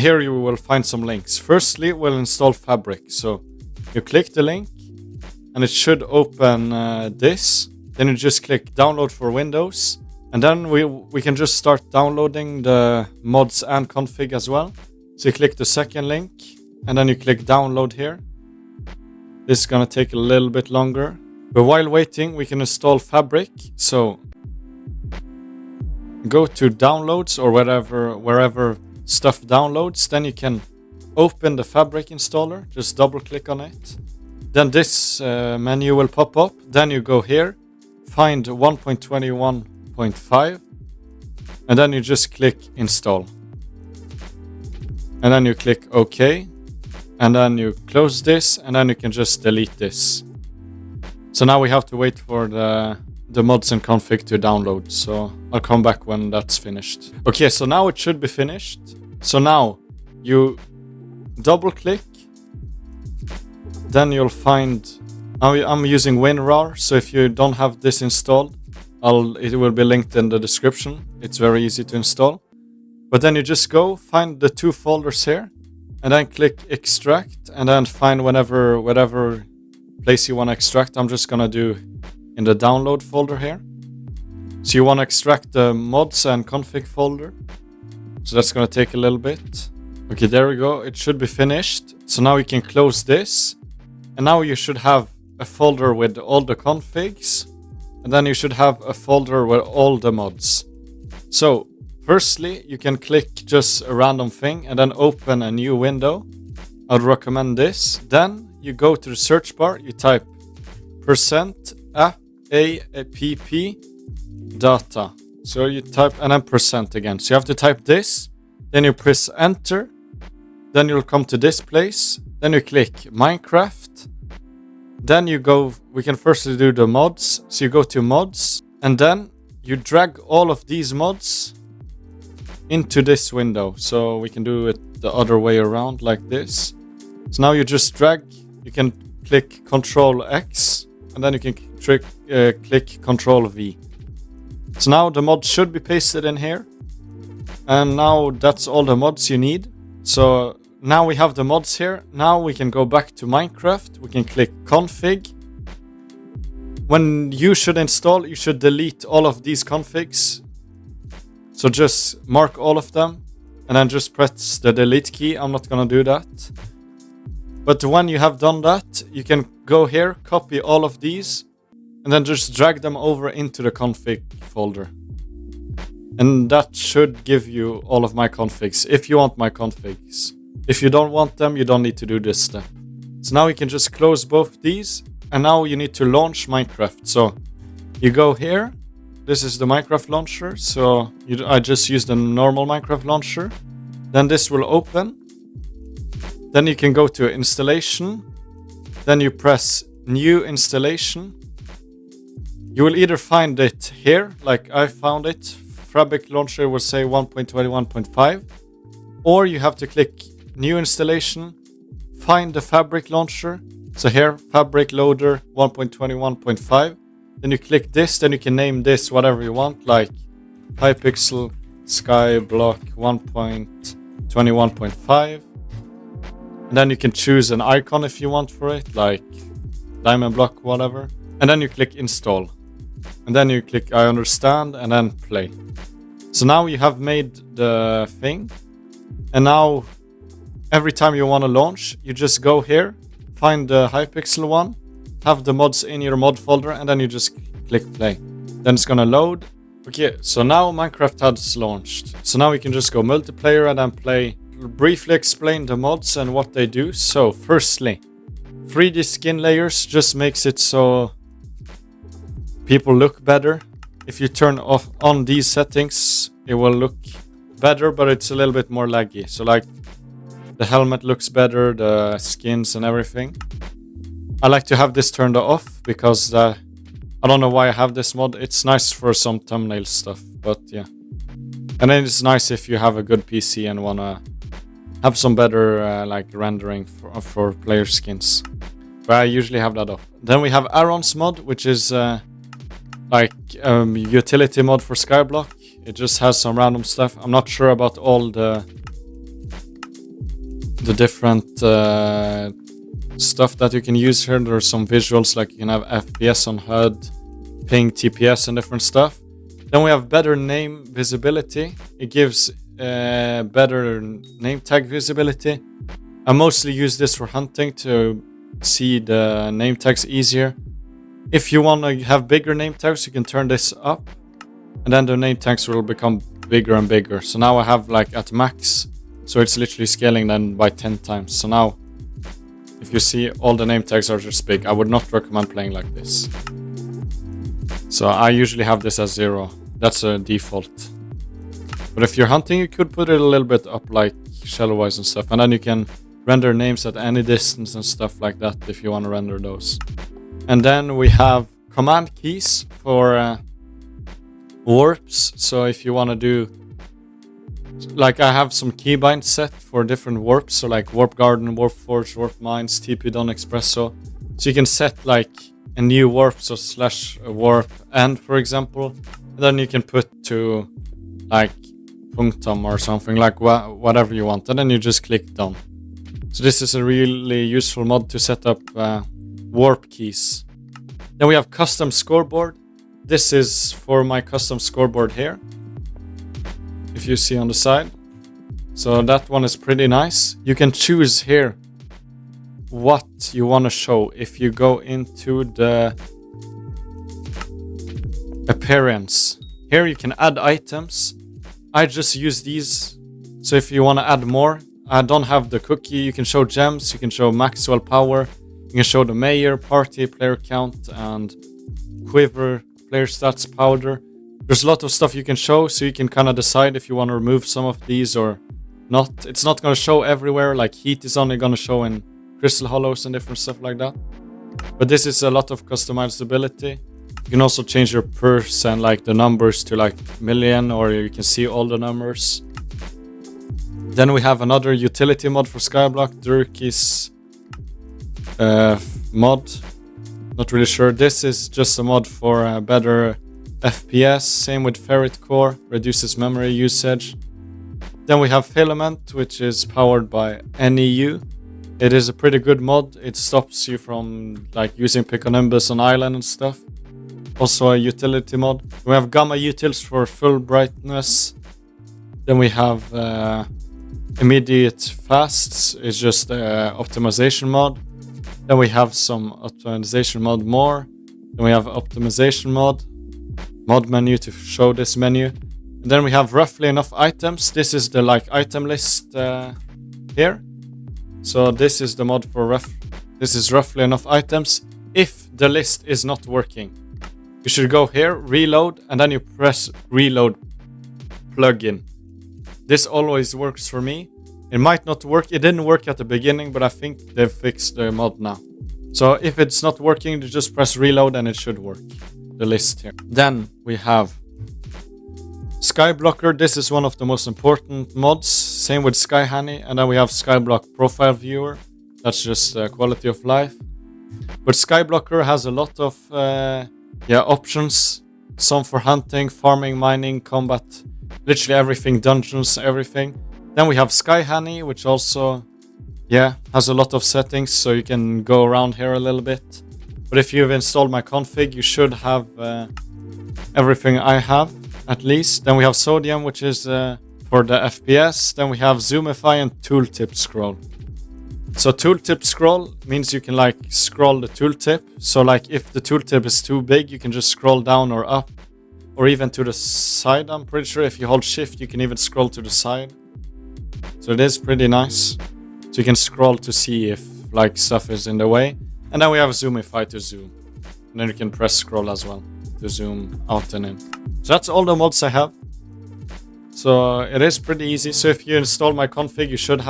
Here you will find some links. Firstly, we'll install Fabric. So you click the link and it should open this. Then you just click download for Windows. And then we can just start downloading the mods and config as well. So you click the second link and then you click download here. This is gonna take a little bit longer. But while waiting, we can install Fabric. So go to downloads or wherever stuff downloads. Then you can open the Fabric installer. Just double click on it. Then this menu will pop up. Then you go here, find 1.21.5, and then you just click install. And then you click OK. And then you close this, and then you can just delete this. So now we have to wait for the mods and config to download. So I'll come back when that's finished. Okay, so now it should be finished. So now you double click. Then you'll find, I'm using WinRAR. So if you don't have this installed, it will be linked in the description. It's very easy to install. But then you just go find the two folders here. And then click extract and then find whatever place you want to extract. I'm just going to do in the download folder here. So you want to extract the mods and config folder. So that's going to take a little bit. Okay, there we go. It should be finished. So now you can close this. And now you should have a folder with all the configs. And then you should have a folder with all the mods. So firstly, you can click just a random thing and then open a new window. I'd recommend this. Then you go to the search bar, you type %appdata. So you type and then % again. So you have to type this, then you press enter, then you'll come to this place, then you click Minecraft. Then you go, we can firstly do the mods. So you go to mods and then you drag all of these mods into this window. So we can do it the other way around like this. So now you just drag, you can click Ctrl X and then you can click Ctrl V. So now the mod should be pasted in here. And now that's all the mods you need. So now we have the mods here. Now we can go back to Minecraft. We can click config. When you should install, you should delete all of these configs. So just mark all of them and then just press the delete key. I'm not gonna do that. But when you have done that, you can go here, copy all of these, and then just drag them over into the config folder. And that should give you all of my configs, if you want my configs. If you don't want them, you don't need to do this step. So now you can just close both these, and now you need to launch Minecraft. So you go here. This is the Minecraft launcher, so I just use the normal Minecraft launcher. Then this will open. Then you can go to installation. Then you press new installation. You will either find it here, like I found it. Fabric launcher will say 1.21.5. Or you have to click new installation. Find the Fabric launcher. So here, Fabric loader 1.21.5. Then you click this, then you can name this whatever you want, like Hypixel Skyblock 1.21.5. And then you can choose an icon if you want for it, like diamond block, whatever. And then you click install. And then you click I understand and then play. So now you have made the thing. And now every time you want to launch, you just go here, find the Hypixel one, have the mods in your mod folder, and then you just click play. Then it's gonna load. Okay, so now Minecraft has launched. So now we can just go multiplayer and then play. Briefly explain the mods and what they do. So firstly, 3D skin layers just makes it so people look better. If you turn on these settings, it will look better, but it's a little bit more laggy. So like the helmet looks better, the skins and everything. I like to have this turned off because I don't know why I have this mod. It's nice for some thumbnail stuff, but yeah. And then it's nice if you have a good PC and wanna have some better like rendering for player skins. But I usually have that off. Then we have Aaron's mod, which is like utility mod for Skyblock. It just has some random stuff. I'm not sure about all the the different stuff that you can use here. There are some visuals, like you can have FPS on HUD, ping, TPS, and different stuff. Then we have better name visibility. It gives better name tag visibility. I mostly use this for hunting to see the name tags easier. If you want to have bigger name tags, you can turn this up, and then the name tags will become bigger and bigger. So now I have like at max, so it's literally scaling then by 10 times. So now if you see, all the name tags are just big. I would not recommend playing like this. So I usually have this as 0. That's a default. But if you're hunting, you could put it a little bit up, like shadow-wise and stuff. And then you can render names at any distance and stuff like that if you want to render those. And then we have command keys for warps. So if you want to do, like I have some keybinds set for different warps. So like warp garden, warp forge, warp mines, TP Don Expresso. So you can set like a new warp, so slash warp end, for example. And then you can put to like punctum or something, like whatever you want. And then you just click done. So this is a really useful mod to set up warp keys. Then we have custom scoreboard. This is for my custom scoreboard here, if you see on the side. So that one is pretty nice. You can choose here what you want to show. If you go into the appearance, here you can add items. I just use these. So if you want to add more, I don't have the cookie. You can show gems, you can show Maxwell power, you can show the mayor, party, player count, and quiver, player stats, powder. There's a lot of stuff you can show, so you can kind of decide if you want to remove some of these or not. It's not going to show everywhere, like heat is only going to show in crystal hollows and different stuff like that. But this is a lot of customizability. You can also change your percent, like the numbers to like million, or you can see all the numbers. Then we have another utility mod for Skyblock, Durkey's mod. Not really sure. This is just a mod for better FPS. Same with Ferret Core, reduces memory usage. Then we have Filament, which is powered by NEU. It is a pretty good mod. It stops you from like using Piconimbus on island and stuff. Also a utility mod. We have Gamma Utils for full brightness. Then we have Immediate Fasts. It's just optimization mod. Then we have some optimization mod more. Then we have optimization mod. Mod menu to show this menu. And then we have roughly enough items. This is the like item list here. So this is the mod for this is roughly enough items. If the list is not working, you should go here, reload, and then you press reload plugin. This always works for me. It might not work. It didn't work at the beginning, but I think they've fixed the mod now. So if it's not working, you just press reload and it should work. The list here. Then we have Skyblocker. This is one of the most important mods. Same with Sky Honey. And then we have Skyblock Profile Viewer. That's just quality of life. But Skyblocker has a lot of options. Some for hunting, farming, mining, combat. Literally everything. Dungeons, everything. Then we have Sky Honey, which also has a lot of settings. So you can go around here a little bit. But if you've installed my config, you should have everything I have, at least. Then we have Sodium, which is for the FPS. Then we have Zoomify and Tooltip Scroll. So Tooltip Scroll means you can like scroll the tooltip. So like if the tooltip is too big, you can just scroll down or up. Or even to the side, I'm pretty sure. If you hold shift, you can even scroll to the side. So it is pretty nice. So you can scroll to see if like stuff is in the way. And then we have Zoomify to zoom. And then you can press scroll as well to zoom out and in. So that's all the mods I have. So it is pretty easy. So if you install my config, you should have